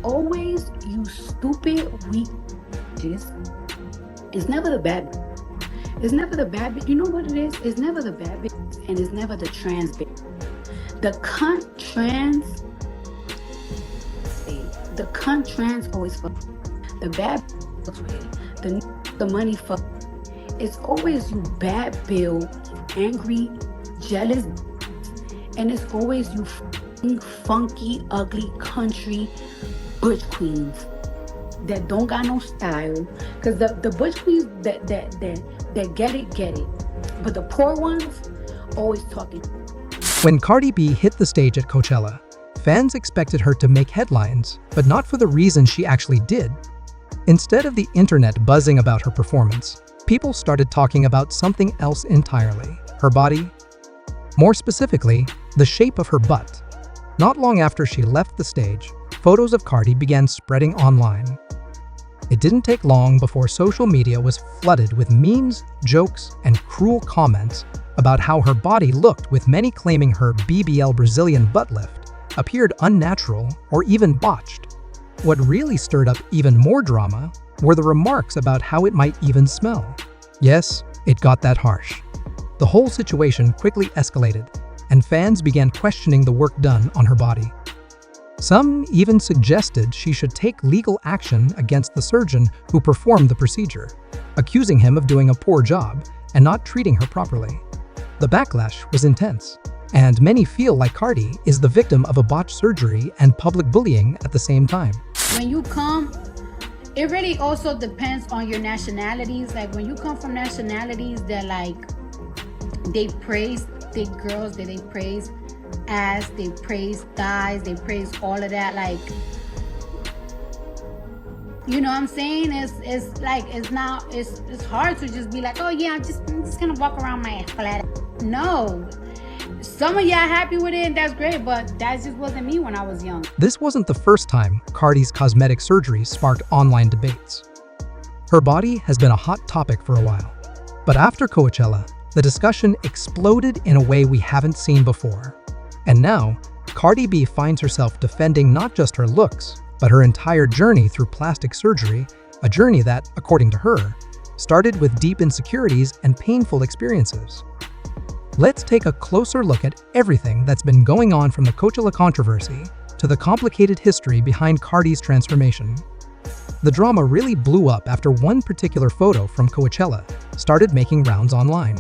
always you stupid, weak bitches. It's never the bad bitch. It's never the bad bitch. You know what it is? It's never the bad bitch and it's never the trans bitch. The cunt trans, the cunt trans always fuck. The bad fucks with it. The money fuck. It's always you bad bill, angry, jealous, and it's always you funky, ugly country butch queens that don't got no style. Cause the butch queens that get it. But the poor ones always talking. When Cardi B hit the stage at Coachella, fans expected her to make headlines, but not for the reason she actually did. Instead of the internet buzzing about her performance, people started talking about something else entirely: her body. More specifically, the shape of her butt. Not long after she left the stage, photos of Cardi began spreading online. It didn't take long before social media was flooded with memes, jokes, and cruel comments about how her body looked, with many claiming her BBL Brazilian butt lift appeared unnatural or even botched. What really stirred up even more drama were the remarks about how it might even smell. Yes, it got that harsh. The whole situation quickly escalated, and fans began questioning the work done on her body. Some even suggested she should take legal action against the surgeon who performed the procedure, accusing him of doing a poor job and not treating her properly. The backlash was intense, and many feel like Cardi is the victim of a botched surgery and public bullying at the same time. When you come, it really also depends on your nationalities. Like when you come from nationalities that like they praise thick girls, that they praise ass, they praise thighs, they praise all of that. Like, you know what I'm saying? It's like it's hard to just be like, oh yeah, I'm just gonna walk around my flat. No. Some of y'all happy with it, and that's great, but that just wasn't me when I was young. This wasn't the first time Cardi's cosmetic surgery sparked online debates. Her body has been a hot topic for a while, but after Coachella, the discussion exploded in a way we haven't seen before. And now, Cardi B finds herself defending not just her looks, but her entire journey through plastic surgery, a journey that, according to her, started with deep insecurities and painful experiences. Let's take a closer look at everything that's been going on, from the Coachella controversy to the complicated history behind Cardi's transformation. The drama really blew up after one particular photo from Coachella started making rounds online.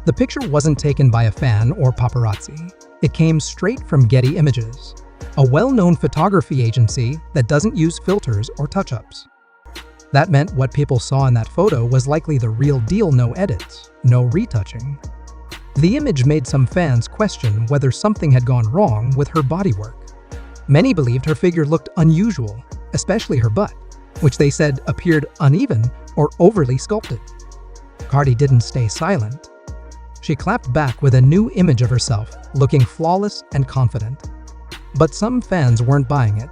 The picture wasn't taken by a fan or paparazzi. It came straight from Getty Images, a well-known photography agency that doesn't use filters or touch-ups. That meant what people saw in that photo was likely the real deal, no edits, no retouching. The image made some fans question whether something had gone wrong with her bodywork. Many believed her figure looked unusual, especially her butt, which they said appeared uneven or overly sculpted. Cardi didn't stay silent. She clapped back with a new image of herself, looking flawless and confident. But some fans weren't buying it.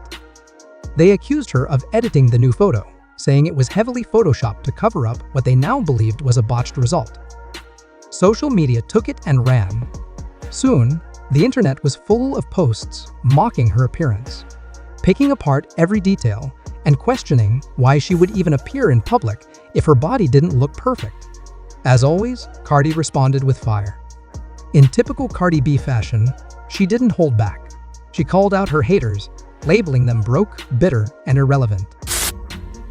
They accused her of editing the new photo, saying it was heavily photoshopped to cover up what they now believed was a botched result. Social media took it and ran. Soon, the internet was full of posts mocking her appearance, picking apart every detail, and questioning why she would even appear in public if her body didn't look perfect. As always, Cardi responded with fire. In typical Cardi B fashion, she didn't hold back. She called out her haters, labeling them broke, bitter, and irrelevant.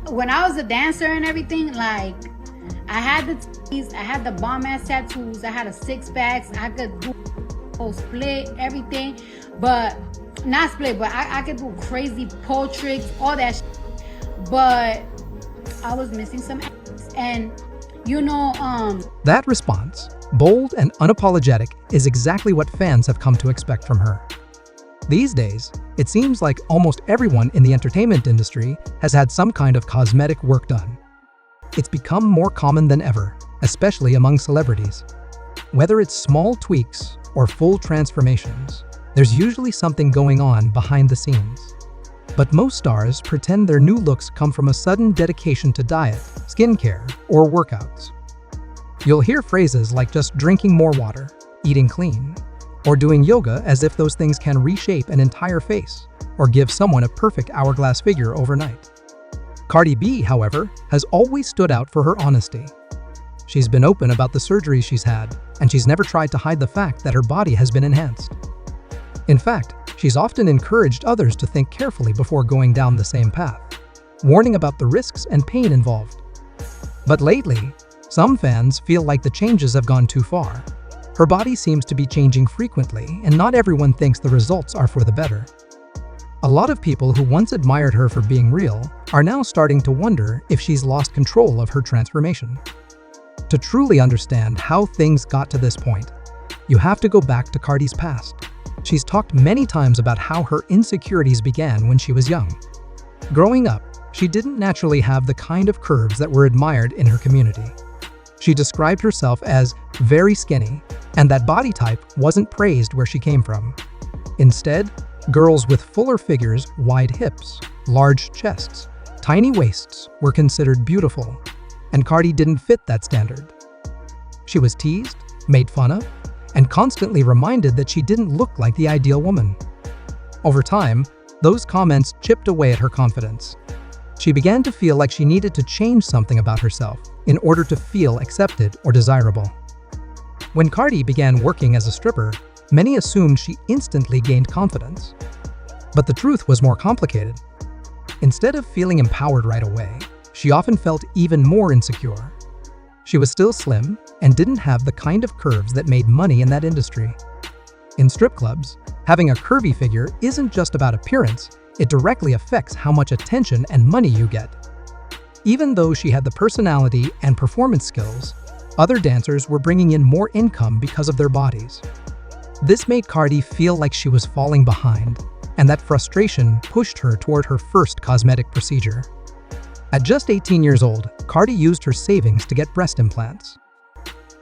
When I was a dancer and everything, like, I had the titties, I had the bomb-ass tattoos, I had a six-packs, I could do a split, everything, but, not split, but I could do crazy pole tricks, all that shit. But I was missing some ass, and, you know, That response, bold and unapologetic, is exactly what fans have come to expect from her. These days, it seems like almost everyone in the entertainment industry has had some kind of cosmetic work done. It's become more common than ever, especially among celebrities. Whether it's small tweaks or full transformations, there's usually something going on behind the scenes. But most stars pretend their new looks come from a sudden dedication to diet, skincare, or workouts. You'll hear phrases like just drinking more water, eating clean, or doing yoga as if those things can reshape an entire face or give someone a perfect hourglass figure overnight. Cardi B, however, has always stood out for her honesty. She's been open about the surgeries she's had, and she's never tried to hide the fact that her body has been enhanced. In fact, she's often encouraged others to think carefully before going down the same path, warning about the risks and pain involved. But lately, some fans feel like the changes have gone too far. Her body seems to be changing frequently, and not everyone thinks the results are for the better. A lot of people who once admired her for being real are now starting to wonder if she's lost control of her transformation. To truly understand how things got to this point, you have to go back to Cardi's past. She's talked many times about how her insecurities began when she was young. Growing up, she didn't naturally have the kind of curves that were admired in her community. She described herself as very skinny, and that body type wasn't praised where she came from. Instead, girls with fuller figures, wide hips, large chests, tiny waists were considered beautiful, and Cardi didn't fit that standard. She was teased, made fun of, and constantly reminded that she didn't look like the ideal woman. Over time, those comments chipped away at her confidence. She began to feel like she needed to change something about herself in order to feel accepted or desirable. When Cardi began working as a stripper, many assumed she instantly gained confidence. But the truth was more complicated. Instead of feeling empowered right away, she often felt even more insecure. She was still slim and didn't have the kind of curves that made money in that industry. In strip clubs, having a curvy figure isn't just about appearance, it directly affects how much attention and money you get. Even though she had the personality and performance skills, other dancers were bringing in more income because of their bodies. This made Cardi feel like she was falling behind, and that frustration pushed her toward her first cosmetic procedure. At just 18 years old, Cardi used her savings to get breast implants.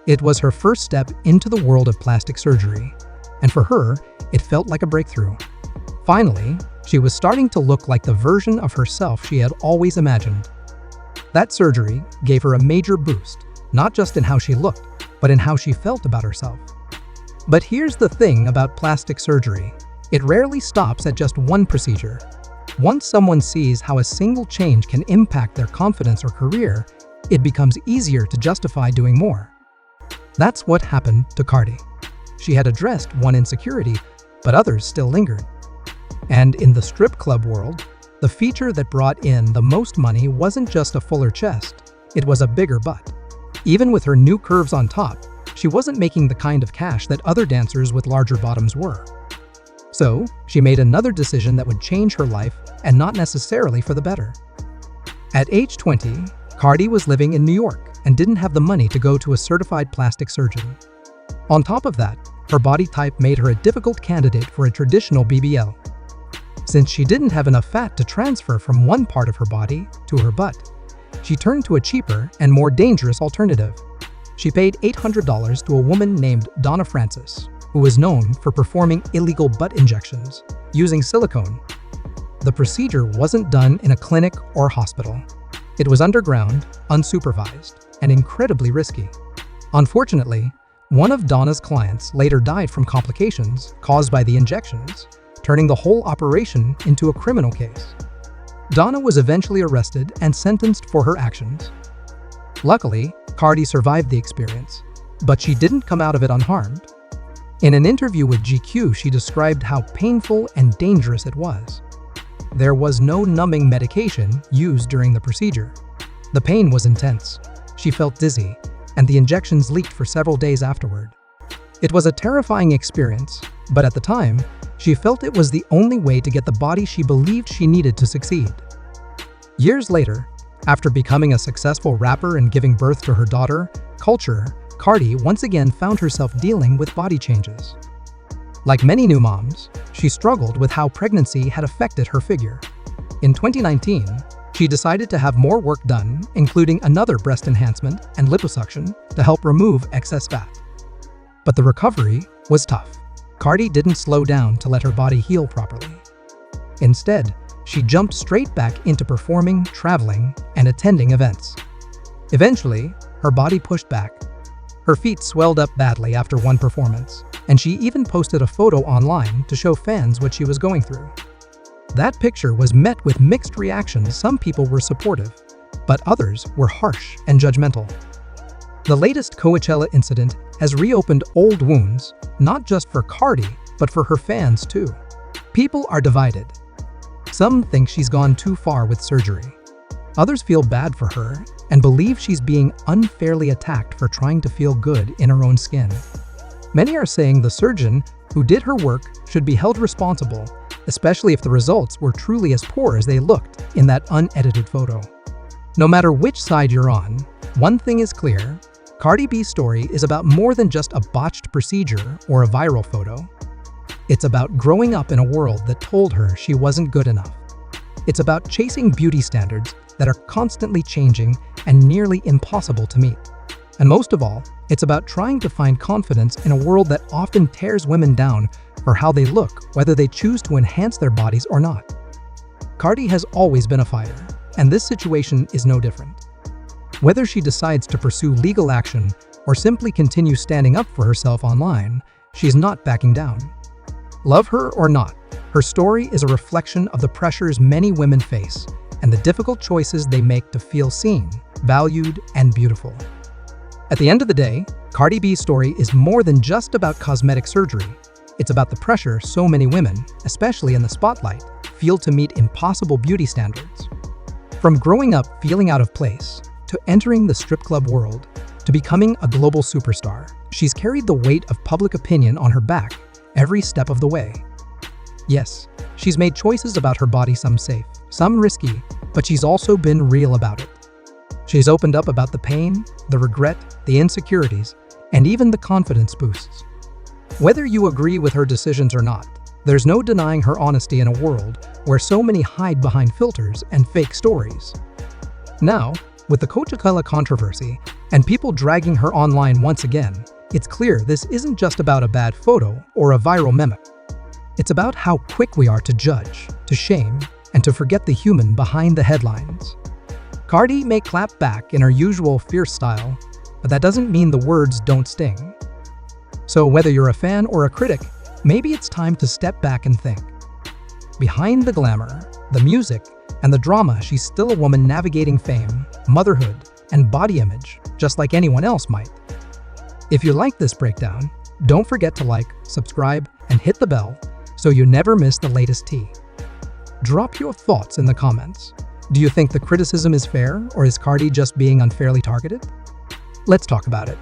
It was her first step into the world of plastic surgery, and for her, it felt like a breakthrough. Finally, she was starting to look like the version of herself she had always imagined. That surgery gave her a major boost, not just in how she looked, but in how she felt about herself. But here's the thing about plastic surgery. It rarely stops at just one procedure. Once someone sees how a single change can impact their confidence or career, it becomes easier to justify doing more. That's what happened to Cardi. She had addressed one insecurity, but others still lingered. And in the strip club world, the feature that brought in the most money wasn't just a fuller chest, it was a bigger butt. Even with her new curves on top, she wasn't making the kind of cash that other dancers with larger bottoms were. So, she made another decision that would change her life, and not necessarily for the better. At age 20, Cardi was living in New York and didn't have the money to go to a certified plastic surgeon. On top of that, her body type made her a difficult candidate for a traditional BBL. Since she didn't have enough fat to transfer from one part of her body to her butt, she turned to a cheaper and more dangerous alternative. She paid $800 to a woman named Donna Francis, who was known for performing illegal butt injections using silicone. The procedure wasn't done in a clinic or hospital. It was underground, unsupervised, and incredibly risky. Unfortunately, one of Donna's clients later died from complications caused by the injections, turning the whole operation into a criminal case. Donna was eventually arrested and sentenced for her actions. Luckily, Cardi survived the experience, but she didn't come out of it unharmed. In an interview with GQ, she described how painful and dangerous it was. There was no numbing medication used during the procedure. The pain was intense. She felt dizzy, and the injections leaked for several days afterward. It was a terrifying experience, but at the time, she felt it was the only way to get the body she believed she needed to succeed. Years later, after becoming a successful rapper and giving birth to her daughter, Culture, Cardi once again found herself dealing with body changes. Like many new moms, she struggled with how pregnancy had affected her figure. In 2019, she decided to have more work done, including another breast enhancement and liposuction to help remove excess fat. But the recovery was tough. Cardi didn't slow down to let her body heal properly. Instead, she jumped straight back into performing, traveling, and attending events. Eventually, her body pushed back. Her feet swelled up badly after one performance, and she even posted a photo online to show fans what she was going through. That picture was met with mixed reactions. Some people were supportive, but others were harsh and judgmental. The latest Coachella incident has reopened old wounds, not just for Cardi, but for her fans too. People are divided. Some think she's gone too far with surgery. Others feel bad for her and believe she's being unfairly attacked for trying to feel good in her own skin. Many are saying the surgeon who did her work should be held responsible, especially if the results were truly as poor as they looked in that unedited photo. No matter which side you're on, one thing is clear: Cardi B's story is about more than just a botched procedure or a viral photo. It's about growing up in a world that told her she wasn't good enough. It's about chasing beauty standards that are constantly changing and nearly impossible to meet. And most of all, it's about trying to find confidence in a world that often tears women down for how they look, whether they choose to enhance their bodies or not. Cardi has always been a fighter, and this situation is no different. Whether she decides to pursue legal action or simply continue standing up for herself online, she's not backing down. Love her or not, her story is a reflection of the pressures many women face and the difficult choices they make to feel seen, valued, and beautiful. At the end of the day, Cardi B's story is more than just about cosmetic surgery. It's about the pressure so many women, especially in the spotlight, feel to meet impossible beauty standards. From growing up feeling out of place, to entering the strip club world, to becoming a global superstar, she's carried the weight of public opinion on her back every step of the way. Yes, she's made choices about her body, some safe, some risky, but she's also been real about it. She's opened up about the pain, the regret, the insecurities, and even the confidence boosts. Whether you agree with her decisions or not, there's no denying her honesty in a world where so many hide behind filters and fake stories. Now, with the Coachella controversy and people dragging her online once again, it's clear this isn't just about a bad photo or a viral meme. It's about how quick we are to judge, to shame, and to forget the human behind the headlines. Cardi may clap back in her usual fierce style, but that doesn't mean the words don't sting. So whether you're a fan or a critic, maybe it's time to step back and think. Behind the glamour, the music, and the drama, she's still a woman navigating fame, motherhood, and body image, just like anyone else might. If you like this breakdown, don't forget to like, subscribe, and hit the bell so you never miss the latest tea. Drop your thoughts in the comments. Do you think the criticism is fair, or is Cardi just being unfairly targeted? Let's talk about it.